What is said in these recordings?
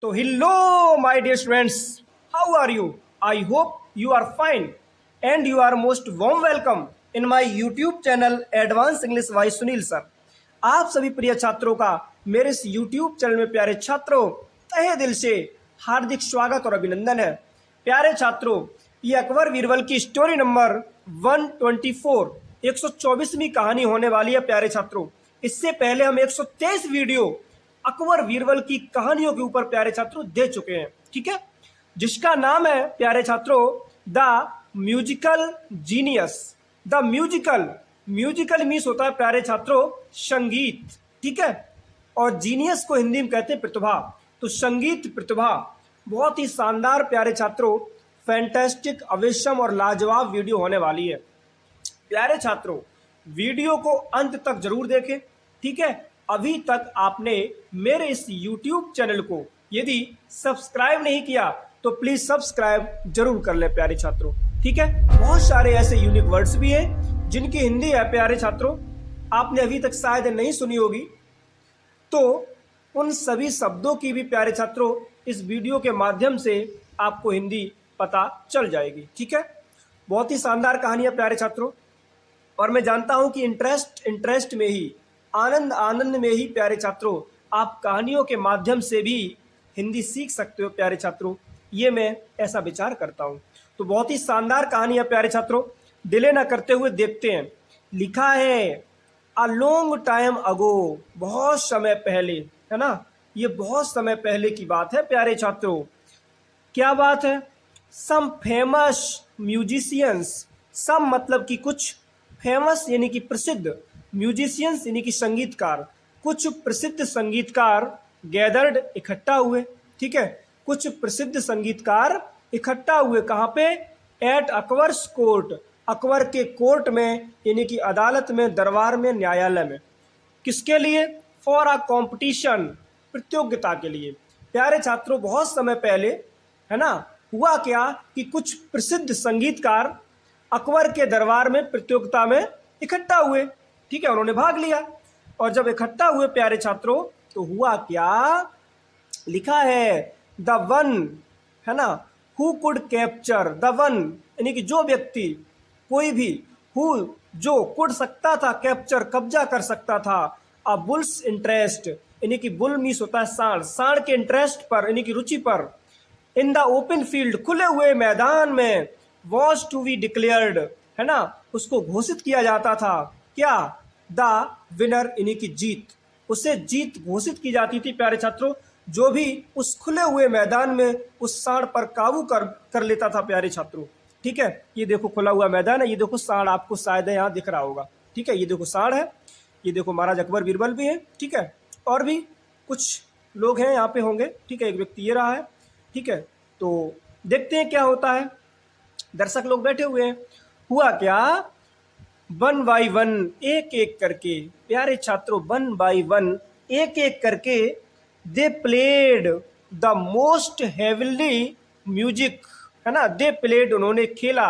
So, hello, my dear students. How are you? I hope you are fine and you are most warm welcome in my YouTube channel Advanced English by Sunil Sir. आप सभी प्रिय छात्रों का मेरे इस YouTube channel में प्यारे छात्रों तहे दिल से हार्दिक स्वागत और अभिनंदन है। प्यारे छात्रों, ये अकबर बीरबल की स्टोरी नंबर 124 124वीं कहानी होने वाली है। प्यारे छात्रों, इससे पहले हम 123 वीडियो अकबर बीरबल की कहानियों के ऊपर प्यारे छात्रों दे चुके हैं, ठीक है, जिसका नाम है प्यारे छात्रों the musical genius. The musical means होता है प्यारे छात्रों संगीत, ठीक है, और जीनियस को हिंदी में कहते हैं प्रतिभा। तो संगीत प्रतिभा बहुत ही शानदार प्यारे छात्रों फैंटास्टिक अवेशम और लाजवाब वीडियो होने वाली है। प्यारे छात्रों, वीडियो को अंत तक जरूर देखें, ठीक है। अभी तक आपने मेरे इस YouTube चैनल को यदि सब्सक्राइब नहीं किया तो प्लीज सब्सक्राइब जरूर कर ले प्यारे छात्रों, ठीक है। बहुत सारे ऐसे यूनिक वर्ड्स भी हैं जिनकी हिंदी है प्यारे छात्रों आपने अभी तक शायद नहीं सुनी होगी, तो उन सभी शब्दों की भी प्यारे छात्रों इस वीडियो के माध्यम से आपको हिंदी पता चल जाएगी, ठीक है। बहुत ही शानदार कहानी है प्यारे छात्रों, और मैं जानता हूं कि इंटरेस्ट में ही आनंद में ही प्यारे छात्रों आप कहानियों के माध्यम से भी हिंदी सीख सकते हो प्यारे छात्रों, ये मैं ऐसा विचार करता हूं। तो बहुत ही शानदार कहानी है प्यारे छात्रों, डिले ना करते हुए देखते हैं। लिखा है अ लॉन्ग टाइम अगो, बहुत समय पहले, है ना, ये बहुत समय पहले की बात है प्यारे छात्रों। क्या बात है? सम फेमस म्यूजिशियंस, सम मतलब कि कुछ, फेमस यानी कि प्रसिद्ध, म्यूजिशियंस यानी कि संगीतकार, कुछ प्रसिद्ध संगीतकार गैदर्ड इकट्ठा हुए, ठीक है, कुछ प्रसिद्ध संगीतकार इकट्ठा हुए कहाँ पे? एट अकबर्स कोर्ट, अकबर के कोर्ट में यानी कि अदालत में, दरबार में, न्यायालय में। किसके लिए? फॉर अ कॉम्पिटिशन, प्रतियोगिता के लिए। प्यारे छात्रों, बहुत समय पहले, है ना, हुआ क्या कि कुछ प्रसिद्ध संगीतकार अकबर के दरबार में प्रतियोगिता में इकट्ठा हुए, ठीक है, उन्होंने भाग लिया। और जब इकट्ठा हुए प्यारे छात्रों तो हुआ क्या? लिखा है द वन, है ना, who could capture, the one यानी कि जो व्यक्ति, कोई भी, हु जो, कुड सकता था, कैप्चर कब्जा कर सकता था, अ बुल्स इंटरेस्ट यानी कि बुल मीस होता है सांड, सांड के इंटरेस्ट पर यानी कि रुचि पर, इन द ओपन फील्ड, खुले हुए मैदान में, वॉज टू बी डिक्लेयर्ड, है ना, उसको घोषित किया जाता था। क्या? द विनर यानी कि जीत, उसे जीत घोषित की जाती थी प्यारे छात्रों, जो भी उस खुले हुए मैदान में उस सांड पर काबू कर लेता था प्यारे छात्रों, ठीक है। ये देखो खुला हुआ मैदान है, ये देखो सांड आपको शायद यहाँ दिख रहा होगा, ठीक है, ये देखो सांड है, ये देखो महाराज अकबर बीरबल भी है, ठीक है, और भी कुछ लोग हैं यहाँ पे होंगे, ठीक है, एक व्यक्ति ये रहा है, ठीक है। तो देखते हैं क्या होता है। दर्शक लोग बैठे हुए हैं। हुआ क्या? वन बाई वन, एक एक करके प्यारे छात्रों, वन बाई वन, एक एक करके, they played the most heavenly music, है ना, दे प्लेड उन्होंने खेला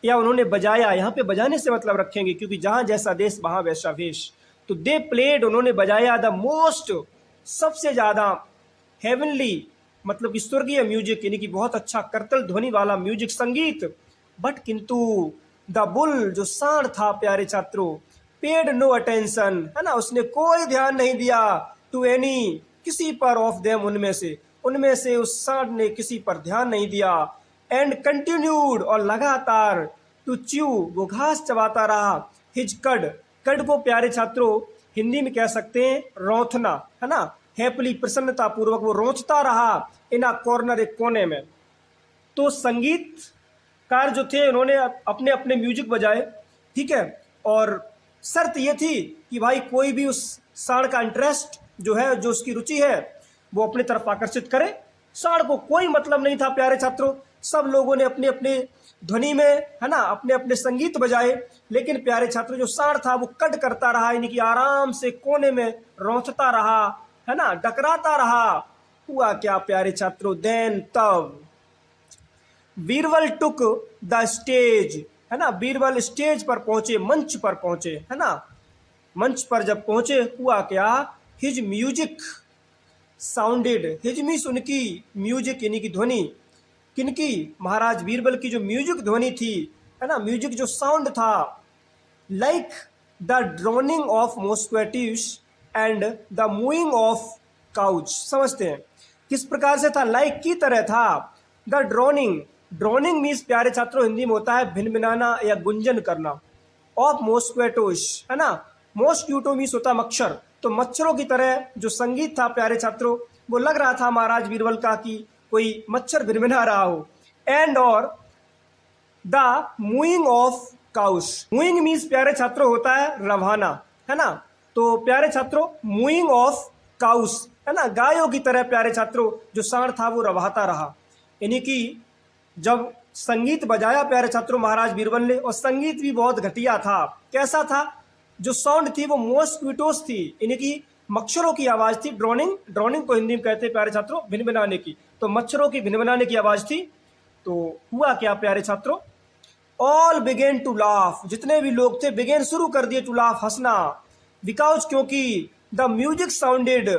या उन्होंने बजाया, यहाँ पे बजाने से मतलब रखेंगे क्योंकि जहाँ जैसा देश वहाँ वैसा वेश। तो दे प्लेड उन्होंने बजाया, द मोस्ट सबसे ज्यादा, हेवनली मतलब स्वर्गीय म्यूजिक यानी कि बहुत अच्छा करतल ध्वनि वाला म्यूजिक, संगीत। बट किंतु द बुल जो सांड था प्यारे छात्रों, पेड नो अटेंशन, है ना, उसने कोई ध्यान नहीं दिया, टू एनी किसी पर, ऑफ देम उनमें से उस सांड ने किसी पर ध्यान नहीं दिया। एंड कंटिन्यूड और लगातार, टू च्यू वो घास चबाता रहा, हिज कड, कड को प्यारे छात्रों हिंदी में कह सकते हैं रौंथना, है ना, हैप्पीली प्रसन्नता पूर्वक वो रोचता रहा, इन अ कॉर्नर एक कोने में। तो संगीतकार जो थे उन्होंने अपने अपने म्यूजिक बजाए, ठीक है, और शर्त ये थी कि भाई कोई भी उस सांड का इंटरेस्ट जो है, जो उसकी रुचि है, वो अपनी तरफ आकर्षित करे। सांड को कोई मतलब नहीं था प्यारे छात्रों, सब लोगों ने अपने अपने ध्वनि में, है ना, अपने अपने संगीत बजाए, लेकिन प्यारे छात्रों जो सांड था वो कट करता रहा, यानी कि आराम से कोने में रोंचता रहा, है ना, डकराता रहा। हुआ क्या प्यारे छात्रों? देन तब बीरबल टुक द स्टेज, है ना, बीरबल स्टेज पर पहुंचे, मंच पर पहुंचे, है ना, मंच पर जब पहुंचे हुआ क्या? His music sounded, his means उनकी म्यूजिक यानी कि ध्वनि, किनकी, महाराज बीरबल की जो म्यूजिक ध्वनि थी, है ना, म्यूजिक जो साउंड था, like the droning of mosquitoes and the mooing of cows. समझते हैं किस प्रकार से था, लाइक की तरह था, द ड्रोनिंग, ड्रोनिंग मीन्स प्यारे छात्रों हिंदी में होता है भिनभिनाना या गुंजन करना, ऑफ मॉस्क्वेटोस, है ना, मॉस्क्यूटो मीन्स होता है मच्छर, तो मच्छरों की तरह जो संगीत था प्यारे छात्रों, वो लग रहा था महाराज बीरबल का कि कोई मच्छर भिनभिना रहा हो। एंड और the mooing of cows, मूइंग means प्यारे छात्रों होता है रवाना, है ना, तो प्यारे छात्रों मूइंग ऑफ काउस, है ना, गायों की तरह प्यारे छात्रों जो सांड था वो रवाता रहा, यानी कि जब संगीत बजाया प्यारे छात्रों महाराज बीरबल ने, और संगीत भी बहुत घटिया था, कैसा था, जो साउंड थी वो मॉस्क्विटोस थी, यानी कि मच्छरों की आवाज थी, ड्रोनिंग, ड्रोनिंग को हिंदी में कहते हैं प्यारे छात्रों भिनभिनाने की, तो मच्छरों की भिनभिनाने की आवाज थी। तो हुआ क्या प्यारे छात्रों, ऑल बिगेन टू लाफ, जितने भी लोग थे बिगेन शुरू कर दिए टू लाफ, हंसना, बिकॉज क्योंकि द म्यूजिक साउंडेड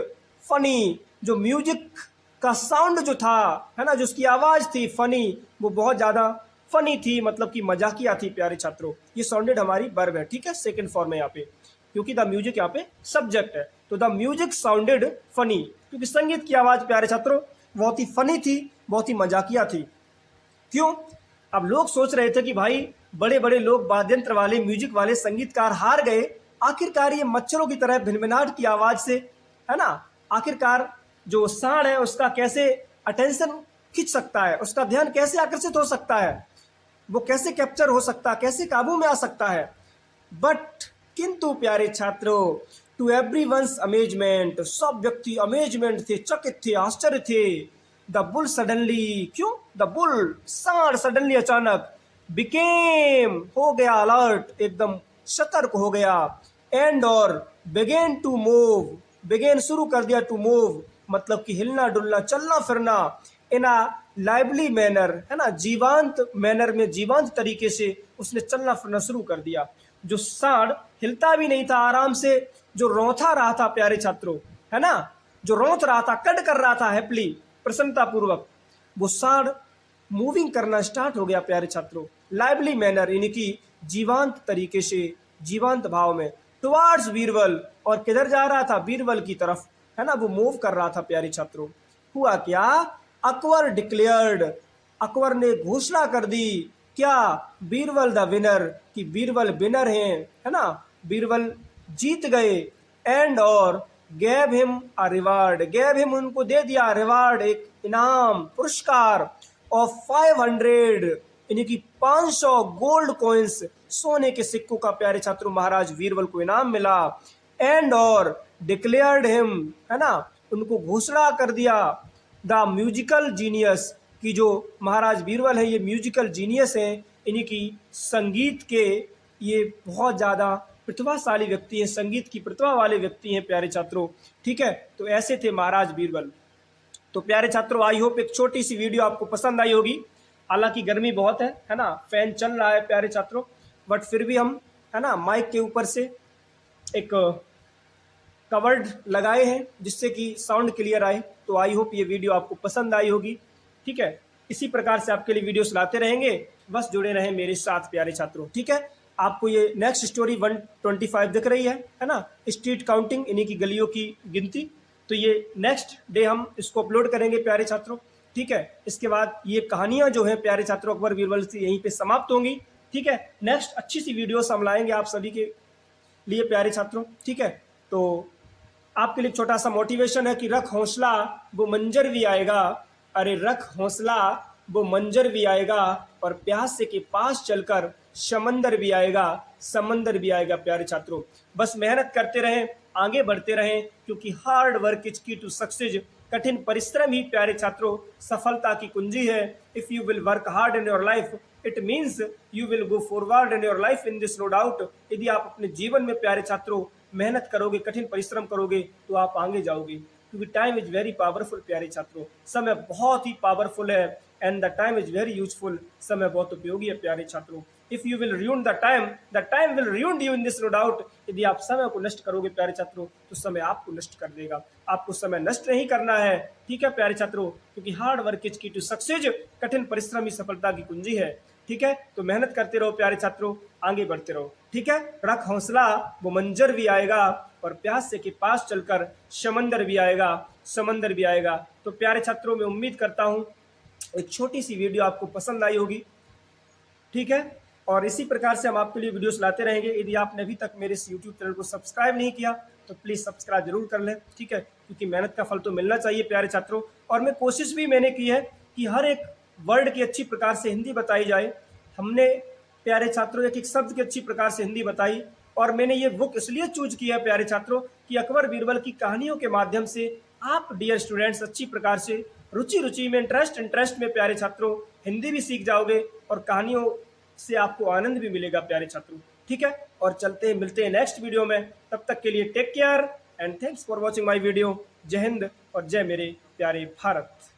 फनी, जो म्यूजिक का साउंड जो था, है ना, जो उसकी आवाज थी फनी, वो बहुत ज्यादा फनी थी, मतलब कि मजाकिया थी प्यारे छात्रों। ये साउंडेड हमारी वर्ब है, ठीक है, सेकंड फॉर्म है यहाँ पे, क्योंकि द म्यूजिक यहाँ पे सब्जेक्ट है, तो द म्यूजिक साउंडेड फनी, क्योंकि संगीत की आवाज प्यारे छात्रों बहुत ही फनी थी, बहुत ही मजाकिया थी। क्यों, अब लोग सोच रहे थे कि भाई बड़े बड़े लोग वाद्यंत्र वाले म्यूजिक वाले संगीतकार हार गए, आखिरकार ये मच्छरों की तरह भिनभिनाहट की आवाज से, है ना, आखिरकार जो सांड है उसका कैसे अटेंशन खींच सकता है, उसका ध्यान कैसे आकर्षित हो सकता है, वो कैसे कैप्चर हो सकता है, कैसे काबू में आ सकता है। बट किंतु प्यारे छात्रों, टू एवरीवन्स अमेजमेंट, सब व्यक्ति अमेजमेंट थे, चकित थे, आश्चर्य थे। द बुल सडनली, क्यों, द बुल सांड सडनली अचानक, बिकेम हो गया अलर्ट, एकदम सतर्क हो गया, एंड और बिगेन टू मूव, बिगेन शुरू कर दिया, टू मूव मतलब कि हिलना डुलना चलना फिरना, इन अ लाइवली मैनर, है ना, जीवांत मैनर में, जीवांत तरीके से उसने चलना फिरना शुरू कर दिया। जो सांड हिलता भी नहीं था, आराम से जो रौंथा रहा था प्यारे छात्रों, है ना, जो रौंथ रहा था, कट कर रहा था हैप्पली, प्रसन्नता पूर्वक, वो सांड मूविंग करना स्टार्ट हो गया प्यारे छात्रों, लाइवली मैनर यानी कि जीवांत तरीके से, जीवांत भाव में, टुवार्ड्स बीरबल, और किधर जा रहा था, बीरबल की तरफ, है ना, वो मूव कर रहा था प्यारे छात्रों। हुआ क्या, अकबर डिक्लेयर्ड, अकबर ने घोषणा कर दी, क्या, बीरबल द विनर, कि बीरबल विनर हैं, है ना, बीरबल जीत गए, एंड और gave him a reward, gave him उनको दे दिया रिवार्ड, एक इनाम पुरस्कार ऑफ 500 यानी कि 500 गोल्ड कॉइन्स, सोने के सिक्कों का प्यारे छात्रों महाराज बीरबल को इनाम मिला। एंड और डिक्लेयर्ड हिम, है ना, उनको घोषणा कर दिया, द म्यूजिकल जीनियस, कि जो महाराज बीरबल है ये म्यूजिकल जीनियस हैं, यानी कि संगीत के ये बहुत ज़्यादा प्रतिभाशाली व्यक्ति हैं, संगीत की प्रतिभा वाले व्यक्ति हैं प्यारे छात्रों, ठीक है। तो ऐसे थे महाराज बीरबल। तो प्यारे छात्रों, आई होप एक छोटी सी वीडियो आपको पसंद आई होगी, हालांकि गर्मी बहुत है ना, फैन चल रहा है प्यारे छात्रों, बट फिर भी हम, है ना, माइक के ऊपर से एक कवर्ड लगाए हैं जिससे कि साउंड क्लियर आए। तो आई होप ये वीडियो आपको पसंद आई होगी, ठीक है। इसी प्रकार से आपके लिए वीडियोस लाते रहेंगे, बस जुड़े रहें मेरे साथ प्यारे छात्रों, ठीक है। आपको ये नेक्स्ट स्टोरी 125 दिख रही है ना, स्ट्रीट काउंटिंग यानी कि गलियों की गिनती, तो ये नेक्स्ट डे हम इसको अपलोड करेंगे प्यारे छात्रों, ठीक है। इसके बाद ये कहानियां जो है प्यारे छात्रों अकबर बीरबल से यहीं पे समाप्त होंगी, ठीक है। नेक्स्ट अच्छी सी वीडियोस हम लाएंगे आप सभी के लिए प्यारे छात्रों, ठीक है। तो आपके लिए छोटा सा मोटिवेशन है कि रख हौसला वो मंजर भी आएगा, अरे रख हौसला वो मंजर भी आएगा, और प्यासे के पास चलकर समंदर भी आएगा, समंदर भी आएगा प्यारे छात्रों। बस मेहनत करते रहें, आगे बढ़ते रहें, क्योंकि hard work is key to success, कठिन परिश्रम ही प्यारे छात्रों सफलता की कुंजी है। If you will work hard in your life, it means you will go forward in your life in this, no doubt. यदि आप अपने जीवन में प्यारे छात्रों मेहनत करोगे, कठिन परिश्रम करोगे, तो आप आगे जाओगे, क्योंकि टाइम इज वेरी पावरफुल प्यारे छात्रों, समय बहुत ही पावरफुल है, and the time is very useful, समय बहुत उपयोगी है प्यारे छात्रों। If you will ruin the time will ruin you in this, no doubt। यदि आप समय को नष्ट करोगे प्यारे छात्रों तो समय आपको नष्ट कर देगा। आपको समय नष्ट नहीं करना है, ठीक है प्यारे छात्रों, क्योंकि hard work is key to success, कठिन परिश्रम ही सफलता की कुंजी है। ठीक है, तो मेहनत करते रहो प्यारे छात्रों, आगे बढ़ते रहो। ठीक है, रख हौसला, वो मंजर भी आएगा, और प्यासे के पास चलकर समंदर भी आएगा, समंदर भी आएगा। तो प्यारे छात्रों, मैं उम्मीद करता हूँ एक छोटी सी वीडियो आपको पसंद आई होगी। ठीक है, और इसी प्रकार से हम आपके लिए वीडियोस लाते रहेंगे। यदि आपने अभी तक मेरे इस यूट्यूब चैनल को सब्सक्राइब नहीं किया तो प्लीज़ सब्सक्राइब जरूर कर लें। ठीक है, क्योंकि मेहनत का फल तो मिलना चाहिए प्यारे छात्रों। और मैं कोशिश भी मैंने की है कि हर एक वर्ड की अच्छी प्रकार से हिंदी बताई जाए। हमने प्यारे छात्रों एक एक शब्द की अच्छी प्रकार से हिंदी बताई, और मैंने ये बुक इसलिए चूज किया है प्यारे छात्रों कि अकबर बीरबल की कहानियों के माध्यम से आप डियर स्टूडेंट्स अच्छी प्रकार से रुचि रुचि में, इंटरेस्ट में प्यारे छात्रों हिंदी भी सीख जाओगे, और कहानियों से आपको आनंद भी मिलेगा प्यारे छात्रों। ठीक है, और चलते हैं, मिलते हैं नेक्स्ट वीडियो में। तब तक के लिए take care and thanks for watching my video. जय हिंद और जय मेरे प्यारे भारत।